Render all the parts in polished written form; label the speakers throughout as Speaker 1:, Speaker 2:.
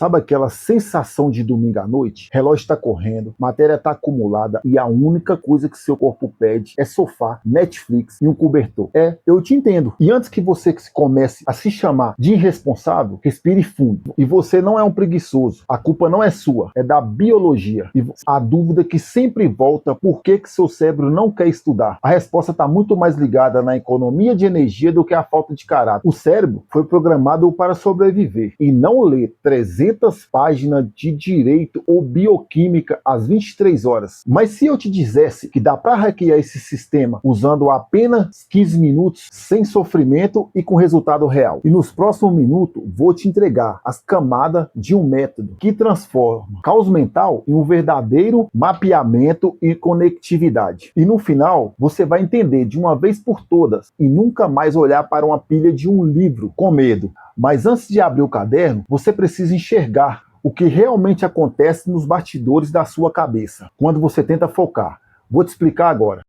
Speaker 1: Sabe aquela sensação de domingo à noite? Relógio está correndo, matéria está acumulada e a única coisa que seu corpo pede é sofá, Netflix e um cobertor. Eu te entendo. E antes que você comece a se chamar de irresponsável, respire fundo. E você não é um preguiçoso. A culpa não é sua, é da biologia. E a dúvida que sempre volta, por que seu cérebro não quer estudar? A resposta está muito mais ligada na economia de energia do que a falta de caráter. O cérebro foi programado para sobreviver e não ler 300 páginas de direito ou bioquímica às 23 horas. Mas se eu te dissesse que dá para hackear esse sistema usando apenas 15 minutos, sem sofrimento e com resultado real. E nos próximos minutos vou te entregar as camadas de um método que transforma caos mental em um verdadeiro mapeamento e conectividade. E no final você vai entender de uma vez por todas e nunca mais olhar para uma pilha de um livro com medo. Mas antes de abrir o caderno, você precisa enxergar o que realmente acontece nos bastidores da sua cabeça, quando você tenta focar. Vou te explicar agora.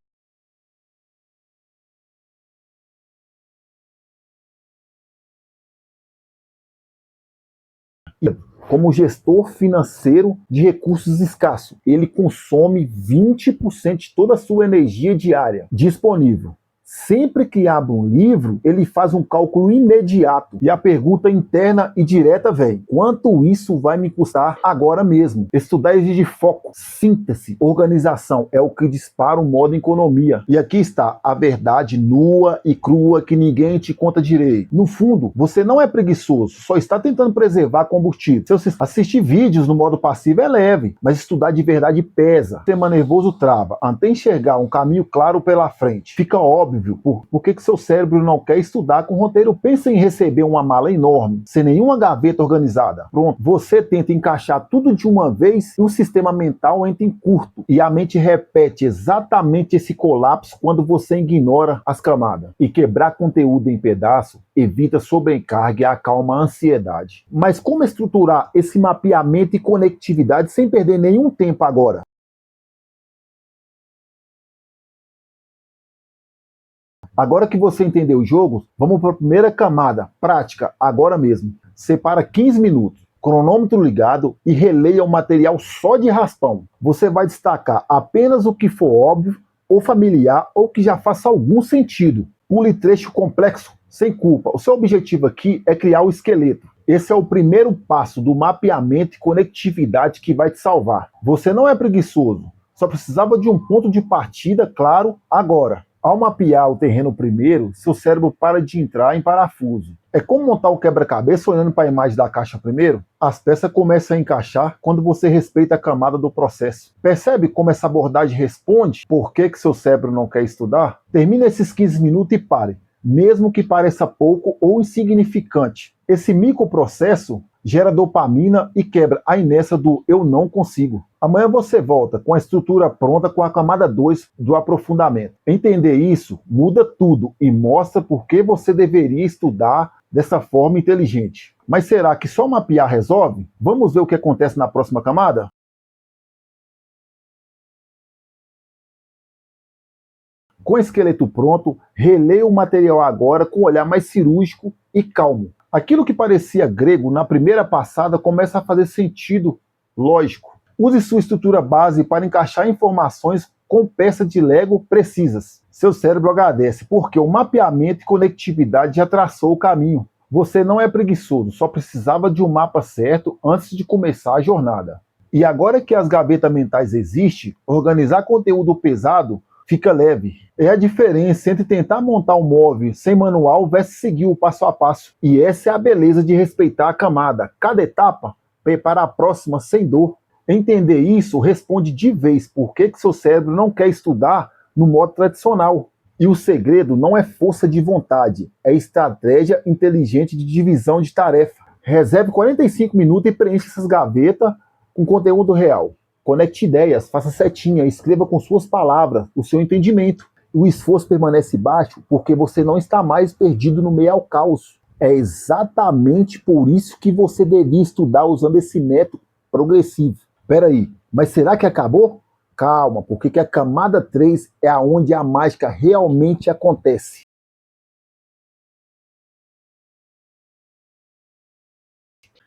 Speaker 1: Como gestor financeiro de recursos escassos, ele consome 20% de toda a sua energia diária disponível. Sempre que abre um livro, ele faz um cálculo imediato. E a pergunta interna e direta vem: quanto isso vai me custar agora mesmo? Estudar exige foco, síntese, organização. É o que dispara o modo economia. E aqui está a verdade nua e crua que ninguém te conta direito. No fundo, você não é preguiçoso, só está tentando preservar combustível. Se você assistir vídeos no modo passivo é leve, mas estudar de verdade pesa. O sistema nervoso trava. Até enxergar um caminho claro pela frente. Fica óbvio por que seu cérebro não quer estudar com roteiro. Pensa em receber uma mala enorme, sem nenhuma gaveta organizada. Pronto, você tenta encaixar tudo de uma vez e o sistema mental entra em curto. E a mente repete exatamente esse colapso quando você ignora as camadas. E quebrar conteúdo em pedaço evita sobrecarga e acalma a ansiedade. Mas como estruturar esse mapeamento e conectividade sem perder nenhum tempo agora? Agora que você entendeu o jogo, vamos para a primeira camada, prática, agora mesmo. Separa 15 minutos, cronômetro ligado e releia o material só de raspão. Você vai destacar apenas o que for óbvio ou familiar ou que já faça algum sentido. Pule trecho complexo sem culpa. O seu objetivo aqui é criar o esqueleto. Esse é o primeiro passo do mapeamento e conectividade que vai te salvar. Você não é preguiçoso, só precisava de um ponto de partida claro agora. Ao mapear o terreno primeiro, seu cérebro para de entrar em parafuso. É como montar um quebra-cabeça olhando para a imagem da caixa primeiro? As peças começam a encaixar quando você respeita a camada do processo. Percebe como essa abordagem responde por que seu cérebro não quer estudar? Termine esses 15 minutos e pare, mesmo que pareça pouco ou insignificante. Esse microprocesso gera dopamina e quebra a inércia do eu não consigo. Amanhã você volta com a estrutura pronta com a camada 2 do aprofundamento. Entender isso muda tudo e mostra por que você deveria estudar dessa forma inteligente. Mas será que só mapear resolve? Vamos ver o que acontece na próxima camada? Com o esqueleto pronto, releia o material agora com um olhar mais cirúrgico e calmo. Aquilo que parecia grego na primeira passada começa a fazer sentido lógico. Use sua estrutura base para encaixar informações com peças de Lego precisas. Seu cérebro agradece, porque o mapeamento e conectividade já traçou o caminho. Você não é preguiçoso, só precisava de um mapa certo antes de começar a jornada. E agora que as gavetas mentais existem, organizar conteúdo pesado fica leve. É a diferença entre tentar montar um móvel sem manual versus seguir o passo a passo. E essa é a beleza de respeitar a camada. Cada etapa prepara a próxima sem dor. Entender isso responde de vez por que seu cérebro não quer estudar no modo tradicional. E o segredo não é força de vontade, é estratégia inteligente de divisão de tarefa. Reserve 45 minutos e preencha essas gavetas com conteúdo real. Conecte ideias, faça setinha, escreva com suas palavras o seu entendimento. O esforço permanece baixo porque você não está mais perdido no meio ao caos. É exatamente por isso que você devia estudar usando esse método progressivo. Peraí, mas será que acabou? Calma, porque a camada 3 é onde a mágica realmente acontece.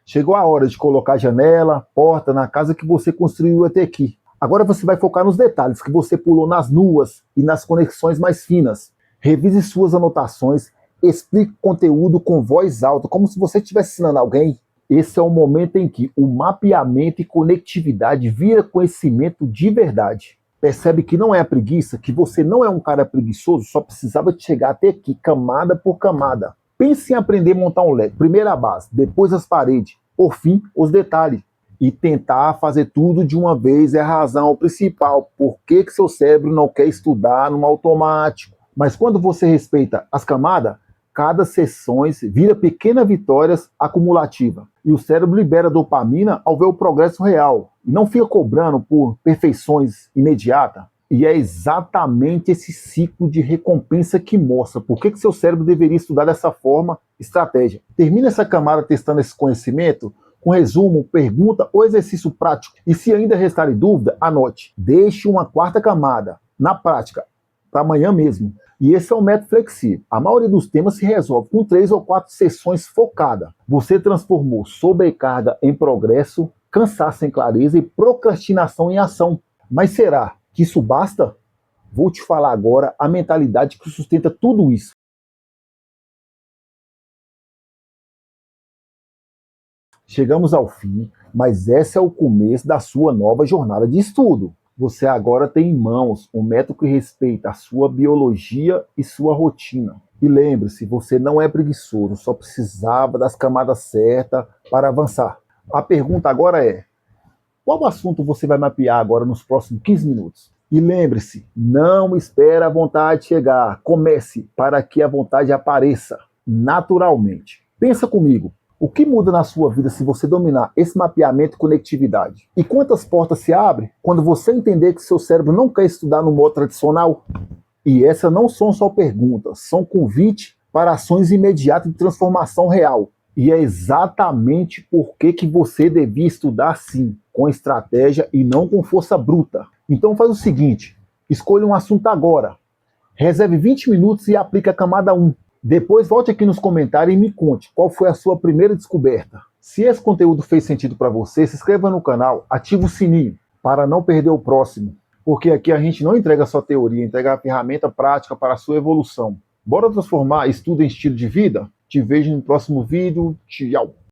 Speaker 1: Chegou a hora de colocar janela, porta na casa que você construiu até aqui. Agora você vai focar nos detalhes que você pulou nas nuas e nas conexões mais finas. Revise suas anotações, explique o conteúdo com voz alta, como se você estivesse ensinando alguém. Esse é o momento em que o mapeamento e conectividade vira conhecimento de verdade. Percebe que não é a preguiça, que você não é um cara preguiçoso, só precisava de chegar até aqui, camada por camada. Pense em aprender a montar um Lego. Primeiro a base, depois as paredes, por fim, os detalhes. E tentar fazer tudo de uma vez é a razão principal. Por que seu cérebro não quer estudar no automático? Mas quando você respeita as camadas, cada sessões vira pequenas vitórias acumulativas. E o cérebro libera dopamina ao ver o progresso real. E não fica cobrando por perfeições imediatas. E é exatamente esse ciclo de recompensa que mostra por que seu cérebro deveria estudar dessa forma, estratégia. Termina essa camada testando esse conhecimento com resumo, pergunta ou exercício prático. E se ainda restar em dúvida, anote. Deixe uma quarta camada, na prática, para amanhã mesmo. E esse é um método flexível. A maioria dos temas se resolve com 3 ou 4 sessões focadas. Você transformou sobrecarga em progresso, cansaço em clareza e procrastinação em ação. Mas será que isso basta? Vou te falar agora a mentalidade que sustenta tudo isso. Chegamos ao fim, mas esse é o começo da sua nova jornada de estudo. Você agora tem em mãos um método que respeita a sua biologia e sua rotina. E lembre-se, você não é preguiçoso, só precisava das camadas certas para avançar. A pergunta agora é: qual assunto você vai mapear agora nos próximos 15 minutos? E lembre-se, não espere a vontade chegar. Comece para que a vontade apareça naturalmente. Pensa comigo. O que muda na sua vida se você dominar esse mapeamento e conectividade? E quantas portas se abrem quando você entender que seu cérebro não quer estudar no modo tradicional? E essas não são só perguntas, são convite para ações imediatas de transformação real. E é exatamente por que você devia estudar sim, com estratégia e não com força bruta. Então faz o seguinte, escolha um assunto agora, reserve 20 minutos e aplique a camada 1. Depois volte aqui nos comentários e me conte qual foi a sua primeira descoberta. Se esse conteúdo fez sentido para você, se inscreva no canal, ative o sininho para não perder o próximo. Porque aqui a gente não entrega só teoria, entrega a ferramenta prática para a sua evolução. Bora transformar estudo em estilo de vida? Te vejo no próximo vídeo. Tchau!